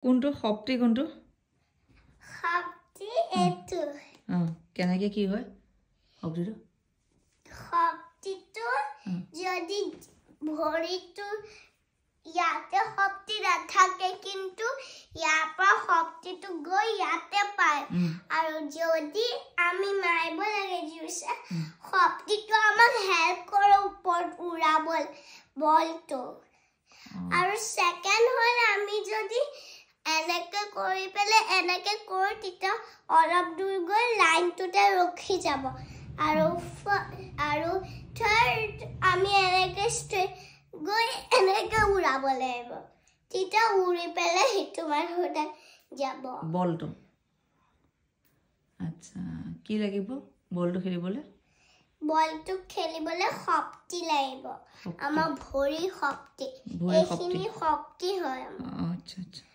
কোনটো শক্তি কোনটো শক্তি এটো কেনেকৈ কি হয় শক্তিটো শক্তিটো যদি ভৰিটো ইয়াতে শক্তি নাথাকে কিন্তু ইয়াৰ পৰা শক্তিটো গৈ ইয়াতে পায় আৰু যদি আমি মাৰিব লাগে জুইছে শক্তিটো আমাক হেল্প কৰে ওপৰত উৰাবল বলটো আৰু সেকেন্ড হ'ল আমি যদি এনেকে কৰি পেলে এনেকে কৰি তেতিয়া অলপ দূৰ গৈ লাইনটোতে ৰখি যাব আৰু থাৰ্ড আমি এনেকে ষ্ট্ৰেট গৈ এনেকে উৰাব লাগিব তেতিয়া উৰি পেলে হিটো মানুহটা যাব বলটো আচ্ছা কি লাগিব বলটো খেলিবলে শক্তি লাগিব আমাৰ ভৰি শক্তি এইখিনি শক্তি হয় আচ্ছা আচ্ছা